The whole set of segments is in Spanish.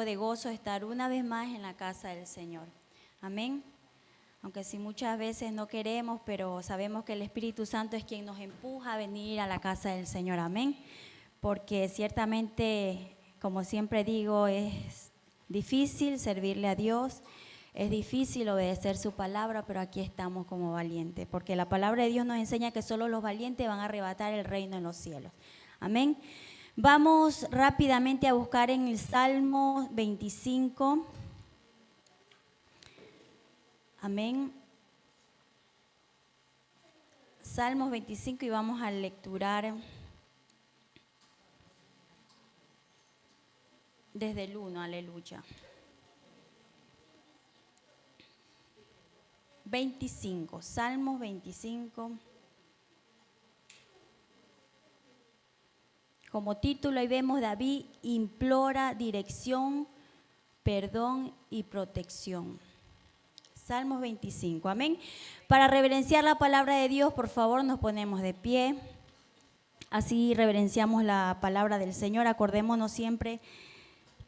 de gozo estar una vez más en la casa del Señor. Amén. Aunque sí muchas veces no queremos, pero sabemos que el Espíritu Santo es quien nos empuja a venir a la casa del Señor. Amén. Porque ciertamente, como siempre digo, es difícil servirle a Dios, es difícil obedecer su palabra, pero aquí estamos como valientes, porque la palabra de Dios nos enseña que solo los valientes van a arrebatar el reino en los cielos. Amén. Vamos rápidamente a buscar en el Salmo 25. Amén. Salmos 25 y vamos a lecturar desde el 1, aleluya. 25, Salmos 25. Como título ahí vemos: David implora dirección, perdón y protección. Salmos 25, amén. Para reverenciar la palabra de Dios, por favor, nos ponemos de pie. Así reverenciamos la palabra del Señor. Acordémonos siempre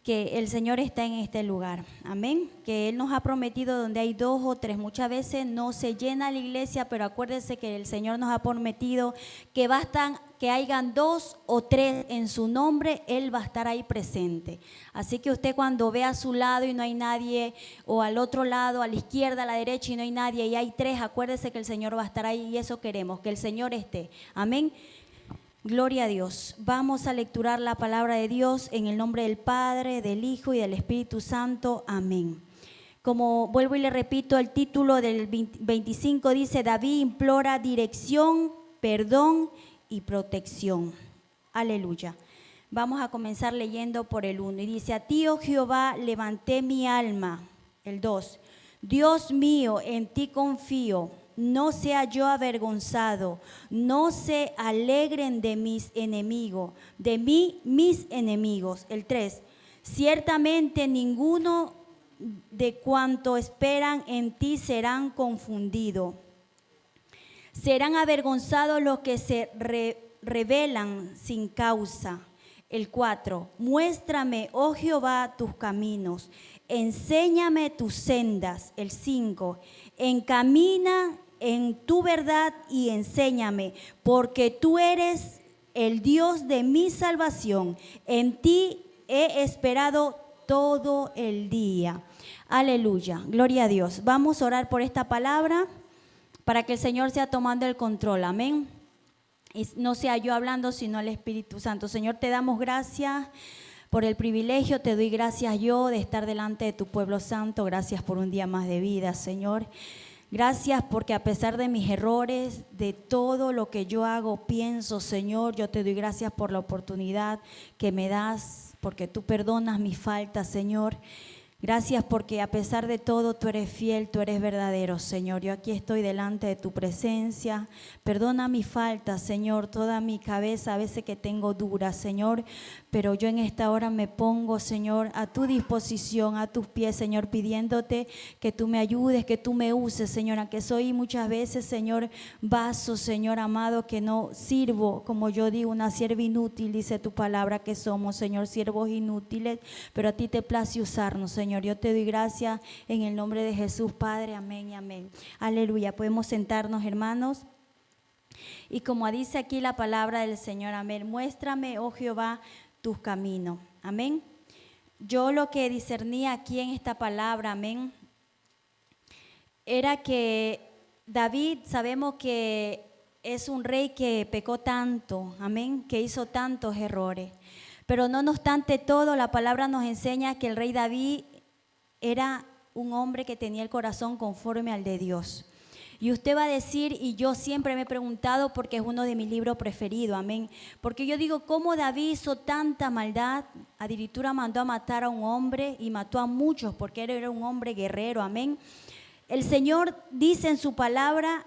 que el Señor está en este lugar, amén, que Él nos ha prometido donde hay 2 o 3, muchas veces no se llena la iglesia, pero acuérdense que el Señor nos ha prometido que bastan que hayan 2 o 3 en su nombre, Él va a estar ahí presente. Así que usted cuando ve a su lado y no hay nadie, o al otro lado, a la izquierda, a la derecha y no hay nadie, y hay 3, acuérdese que el Señor va a estar ahí, y eso queremos, que el Señor esté, amén. Gloria a Dios. Vamos a lecturar la palabra de Dios en el nombre del Padre, del Hijo y del Espíritu Santo. Amén. Como vuelvo y le repito, el título del 25 dice: David implora dirección, perdón y protección. Aleluya. Vamos a comenzar leyendo por el 1 y dice: a ti, oh Jehová, levanté mi alma. El 2, Dios mío, en ti confío. No sea yo avergonzado, no se alegren de mis enemigos, de mí mis enemigos. El 3, ciertamente ninguno de cuanto esperan en ti serán confundidos. Serán avergonzados los que se rebelan sin causa. El 4, muéstrame, oh Jehová, tus caminos, enséñame tus sendas. El 5, encamina en tu verdad y enséñame, porque tú eres el Dios de mi salvación. En ti he esperado todo el día. Aleluya, gloria a Dios. Vamos a orar por esta palabra para que el Señor sea tomando el control, amén. Y no sea yo hablando, sino el Espíritu Santo. Señor, te damos gracias por el privilegio, te doy gracias yo de estar delante de tu pueblo santo. Gracias por un día más de vida, Señor. Gracias porque a pesar de mis errores, de todo lo que yo hago, pienso, Señor, yo te doy gracias por la oportunidad que me das, porque tú perdonas mis faltas, Señor. Gracias porque a pesar de todo tú eres fiel, tú eres verdadero, Señor. Yo aquí estoy delante de tu presencia. Perdona mis faltas, Señor, toda mi cabeza a veces que tengo dura, Señor. Pero yo en esta hora me pongo, Señor, a tu disposición, a tus pies, Señor, pidiéndote que tú me ayudes, que tú me uses, Señor. Aunque soy muchas veces, Señor, vaso, Señor amado, que no sirvo, como yo digo, una sierva inútil, dice tu palabra que somos, Señor, siervos inútiles. Pero a ti te place usarnos, Señor. Yo te doy gracias en el nombre de Jesús, Padre, amén y amén. Aleluya, podemos sentarnos, hermanos. Y como dice aquí la palabra del Señor, amén, muéstrame, oh Jehová, tus caminos, amén. Yo lo que discernía aquí en esta palabra, amén, era que David, sabemos que es un rey que pecó tanto, amén, que hizo tantos errores. Pero no obstante todo, la palabra nos enseña que el rey David era un hombre que tenía el corazón conforme al de Dios. Y usted va a decir, y yo siempre me he preguntado porque es uno de mis libros preferidos, amén. Porque yo digo, ¿cómo David hizo tanta maldad? Adiritura mandó a matar a un hombre y mató a muchos porque él era un hombre guerrero, amén. El Señor dice en su palabra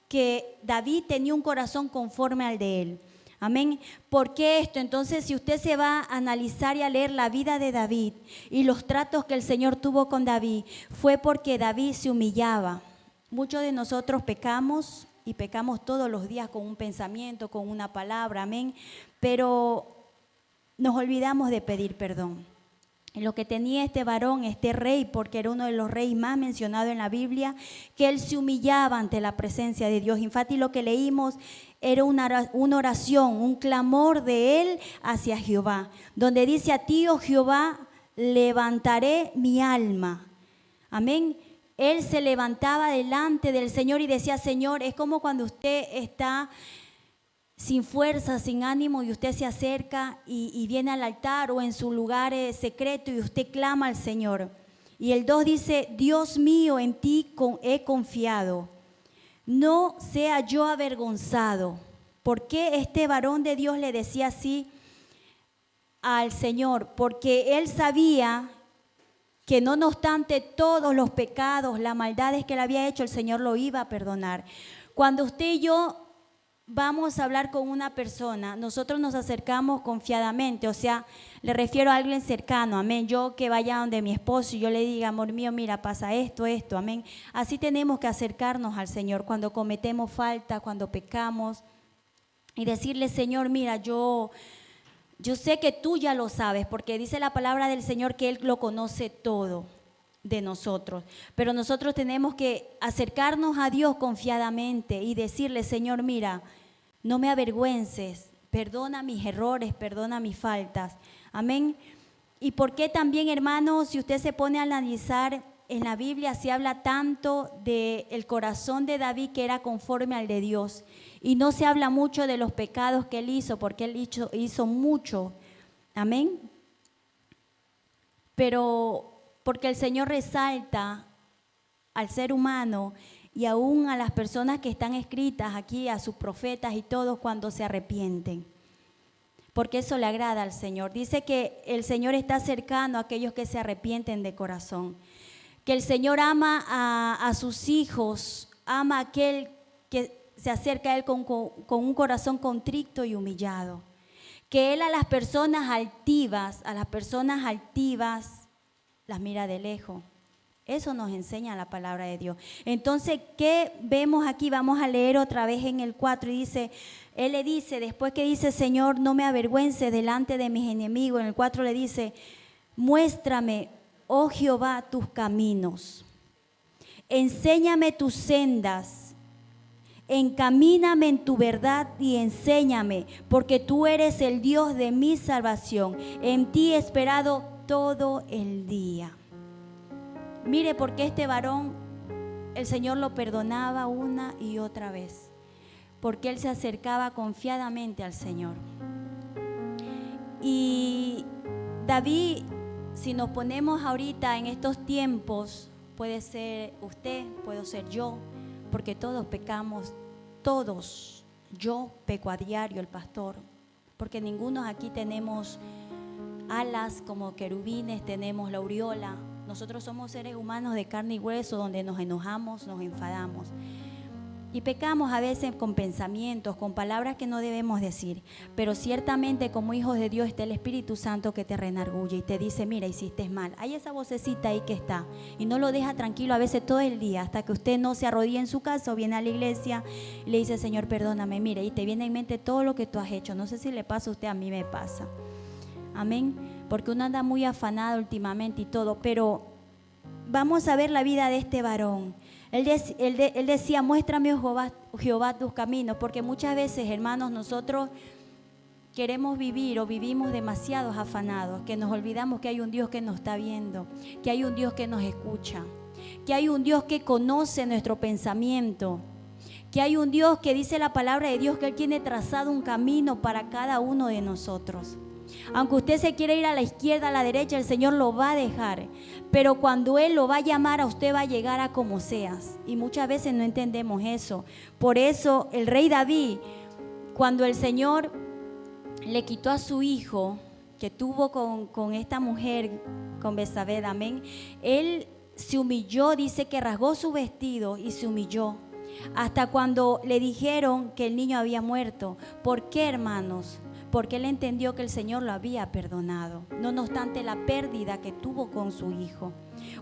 que David tenía un corazón conforme al de él. Amén. ¿Por qué esto? Entonces, si usted se va a analizar y a leer la vida de David y los tratos que el Señor tuvo con David, fue porque David se humillaba. Muchos de nosotros pecamos y pecamos todos los días con un pensamiento, con una palabra, amén. Pero nos olvidamos de pedir perdón. lo que tenía este varón, este rey, porque era uno de los reyes más mencionados en la Biblia, que él se humillaba ante la presencia de Dios. Infatti, lo que leímos era una oración, un clamor de él hacia Jehová, donde dice: a ti, oh Jehová, levantaré mi alma. Amén. Él se levantaba delante del Señor y decía: Señor, es como cuando usted está sin fuerza, sin ánimo, y usted se acerca y viene al altar o en su lugar secreto y usted clama al Señor. Y el 2 dice: Dios mío, en ti he confiado, no sea yo avergonzado. ¿Por qué este varón de Dios le decía así al Señor? Porque él sabía que no obstante todos los pecados, las maldades que él había hecho, el Señor lo iba a perdonar. Cuando usted y yo vamos a hablar con una persona, nosotros nos acercamos confiadamente, o sea, le refiero a alguien cercano, amén. Yo que vaya donde mi esposo y yo le diga: amor mío, mira, pasa esto, amén. Así tenemos que acercarnos al Señor cuando cometemos falta, cuando pecamos, y decirle: Señor, mira, yo sé que tú ya lo sabes, porque dice la palabra del Señor que Él lo conoce todo de nosotros, pero nosotros tenemos que acercarnos a Dios confiadamente y decirle: Señor, mira, no me avergüences, perdona mis errores, perdona mis faltas, amén. Y por qué también, hermanos, si usted se pone a analizar en la Biblia, se habla tanto del corazón de David, que era conforme al de Dios, y no se habla mucho de los pecados que él hizo, porque él hizo mucho, amén. Pero porque el Señor resalta al ser humano y aún a las personas que están escritas aquí, a sus profetas y todos, cuando se arrepienten, porque eso le agrada al Señor. Dice que el Señor está cercano a aquellos que se arrepienten de corazón, que el Señor ama a sus hijos, ama a aquel que se acerca a Él con un corazón contrito y humillado, que Él a las personas altivas las mira de lejos. Eso nos enseña la palabra de Dios. Entonces, ¿qué vemos aquí? Vamos a leer otra vez en el 4 y dice, Él le dice, después que dice: Señor, no me avergüences delante de mis enemigos, en el 4 le dice: muéstrame, oh Jehová, tus caminos, enséñame tus sendas, encamíname en tu verdad y enséñame, porque tú eres el Dios de mi salvación, en ti he esperado todo el día. Mire, porque este varón, el Señor lo perdonaba una y otra vez, porque él se acercaba confiadamente al Señor. Y David, si nos ponemos ahorita en estos tiempos, puede ser usted, puedo ser yo, porque todos pecamos, todos. Yo peco a diario, el pastor, porque ninguno aquí tenemos alas como querubines, tenemos la aureola. Nosotros somos seres humanos de carne y hueso, donde nos enojamos, nos enfadamos y pecamos a veces con pensamientos, con palabras que no debemos decir. Pero ciertamente, como hijos de Dios, está el Espíritu Santo que te renarguye y te dice: mira, hiciste mal. Hay esa vocecita ahí que está y no lo deja tranquilo a veces todo el día, hasta que usted no se arrodilla en su casa o viene a la iglesia y le dice: Señor, perdóname. Mire, y te viene en mente todo lo que tú has hecho. No sé si le pasa a usted, a mí me pasa. Amén, porque uno anda muy afanado últimamente y todo, pero vamos a ver la vida de este varón. Él decía: muéstrame, oh Jehová, tus caminos, porque muchas veces, hermanos, nosotros queremos vivir o vivimos demasiados afanados, que nos olvidamos que hay un Dios que nos está viendo, que hay un Dios que nos escucha, que hay un Dios que conoce nuestro pensamiento, que hay un Dios que dice la palabra de Dios que Él tiene trazado un camino para cada uno de nosotros. Aunque usted se quiera ir a la izquierda, a la derecha, el Señor lo va a dejar. Pero cuando Él lo va a llamar a usted, va a llegar a como seas. Y muchas veces no entendemos eso. Por eso el rey David, cuando el Señor le quitó a su hijo, que tuvo con esta mujer, con Betsabé, amén, Él se humilló, dice que rasgó su vestido y se humilló. Hasta cuando le dijeron que el niño había muerto. ¿Por qué, hermanos? Porque él entendió que el Señor lo había perdonado, no obstante la pérdida que tuvo con su hijo.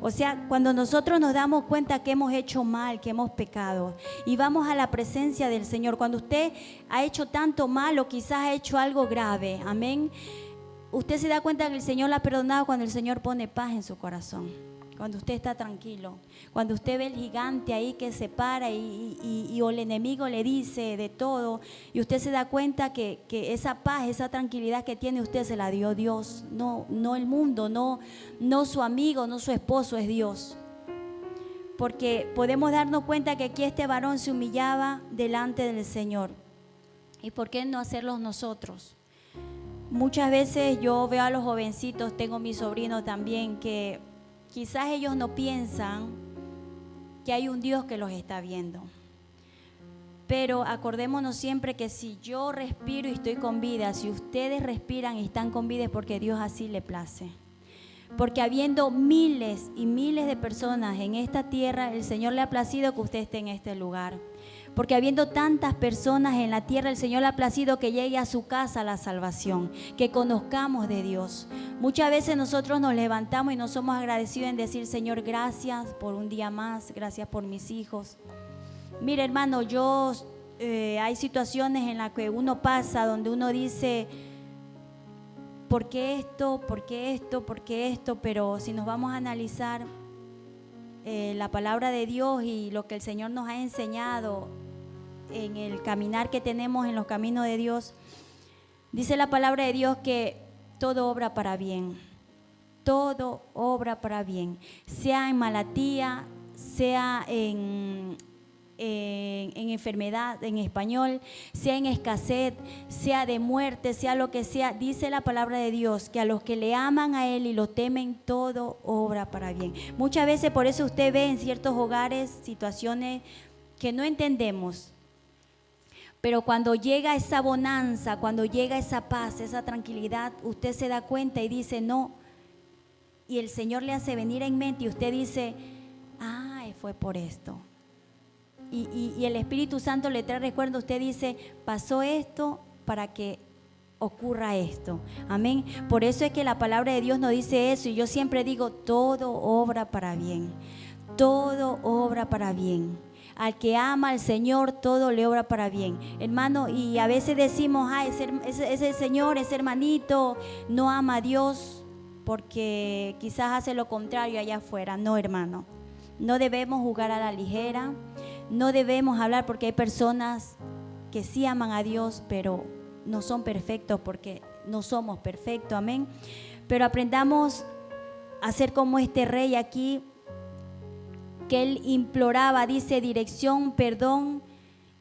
O sea, cuando nosotros nos damos cuenta que hemos hecho mal, que hemos pecado, y vamos a la presencia del Señor, cuando usted ha hecho tanto mal o quizás ha hecho algo grave, amén, usted se da cuenta que el Señor la ha perdonado cuando el Señor pone paz en su corazón, cuando usted está tranquilo, cuando usted ve el gigante ahí que se para o el enemigo le dice de todo, y usted se da cuenta que esa paz, esa tranquilidad que tiene usted se la dio Dios, no el mundo, no su amigo, no su esposo, es Dios. Porque podemos darnos cuenta que aquí este varón se humillaba delante del Señor. ¿Y por qué no hacerlo nosotros? Muchas veces yo veo a los jovencitos, tengo mi sobrino también, que quizás ellos no piensan que hay un Dios que los está viendo. Pero acordémonos siempre que si yo respiro y estoy con vida, si ustedes respiran y están con vida, es porque Dios así le place. Porque habiendo miles y miles de personas en esta tierra, el Señor le ha placido que usted esté en este lugar. Porque habiendo tantas personas en la tierra, el Señor le ha placido que llegue a su casa la salvación, que conozcamos de Dios. Muchas veces nosotros nos levantamos y no somos agradecidos en decir, Señor, gracias por un día más, gracias por mis hijos. Mire, hermano, hay situaciones en las que uno pasa donde uno dice, ¿por qué esto? ¿Por qué esto? ¿Por qué esto? Pero si nos vamos a analizar la palabra de Dios y lo que el Señor nos ha enseñado en el caminar que tenemos en los caminos de Dios, dice la palabra de Dios que todo obra para bien, todo obra para bien, sea en malatía, sea en enfermedad, en español, sea en escasez, sea de muerte, sea lo que sea. Dice la palabra de Dios que a los que le aman a Él y lo temen, todo obra para bien. Muchas veces por eso usted ve en ciertos hogares situaciones que no entendemos, pero cuando llega esa bonanza, cuando llega esa paz, esa tranquilidad, usted se da cuenta y dice no, y el Señor le hace venir en mente y usted dice, fue por esto. Y el Espíritu Santo le trae recuerdo, usted dice, pasó esto para que ocurra esto. Amén. Por eso es que la palabra de Dios nos dice eso, y yo siempre digo, todo obra para bien. Todo obra para bien. Al que ama al Señor, todo le obra para bien. Hermano, y a veces decimos, ese señor, ese hermanito, no ama a Dios porque quizás hace lo contrario allá afuera. No, hermano. No debemos jugar a la ligera. No debemos hablar porque hay personas que sí aman a Dios, pero no son perfectos porque no somos perfectos. Amén. Pero aprendamos a ser como este rey aquí, que él imploraba, dice, dirección, perdón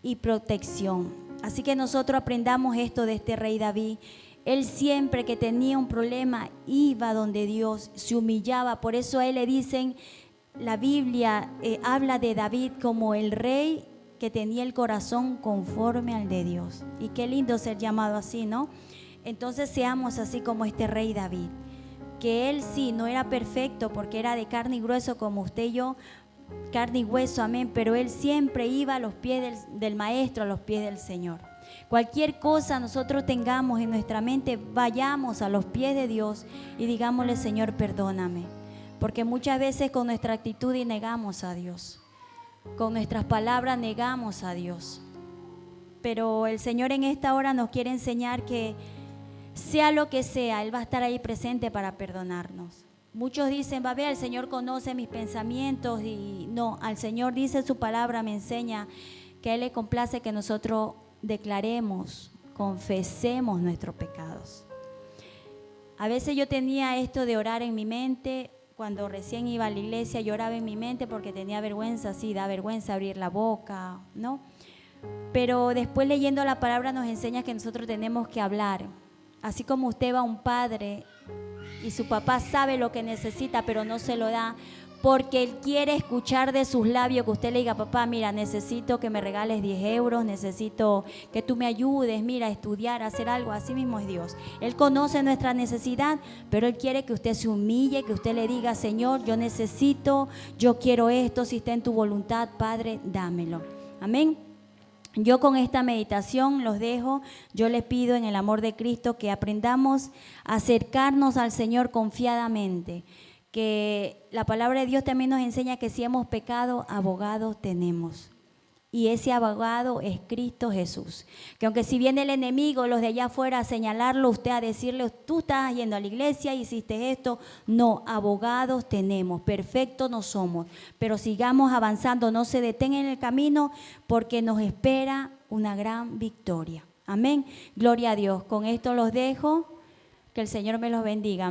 y protección. Así que nosotros aprendamos esto de este rey David. Él siempre que tenía un problema iba donde Dios, se humillaba. Por eso a él le dicen, la Biblia habla de David como el rey que tenía el corazón conforme al de Dios. Y qué lindo ser llamado así, ¿no? Entonces seamos así como este rey David, que él sí no era perfecto porque era de carne y hueso como usted y yo, carne y hueso, amén, pero él siempre iba a los pies del maestro, a los pies del Señor. Cualquier cosa nosotros tengamos en nuestra mente, vayamos a los pies de Dios y digámosle, Señor, perdóname, porque muchas veces con nuestra actitud negamos a Dios, con nuestras palabras negamos a Dios, pero el Señor en esta hora nos quiere enseñar que sea lo que sea, Él va a estar ahí presente para perdonarnos. Muchos dicen, va a ver, el Señor conoce mis pensamientos, y no, al Señor dice su palabra, me enseña que a Él le complace que nosotros declaremos, confesemos nuestros pecados. A veces yo tenía esto de orar en mi mente, cuando recién iba a la iglesia lloraba en mi mente porque tenía vergüenza, sí, da vergüenza abrir la boca, ¿no? Pero después leyendo la palabra nos enseña que nosotros tenemos que hablar, así como usted va a un padre y su papá sabe lo que necesita, pero no se lo da, porque él quiere escuchar de sus labios que usted le diga, papá, mira, necesito que me regales 10 euros, necesito que tú me ayudes, mira, a estudiar, a hacer algo. Así mismo es Dios. Él conoce nuestra necesidad, pero Él quiere que usted se humille, que usted le diga, Señor, yo necesito, yo quiero esto, si está en tu voluntad, Padre, dámelo. Amén. Yo con esta meditación los dejo. Yo les pido en el amor de Cristo que aprendamos a acercarnos al Señor confiadamente, que la palabra de Dios también nos enseña que si hemos pecado, abogado tenemos. Y ese abogado es Cristo Jesús. Que aunque si viene el enemigo, los de allá afuera a señalarlo, usted a decirle, tú estás yendo a la iglesia, hiciste esto. No, abogados tenemos, perfectos no somos. Pero sigamos avanzando, no se detengan en el camino porque nos espera una gran victoria. Amén. Gloria a Dios. Con esto los dejo. Que el Señor me los bendiga.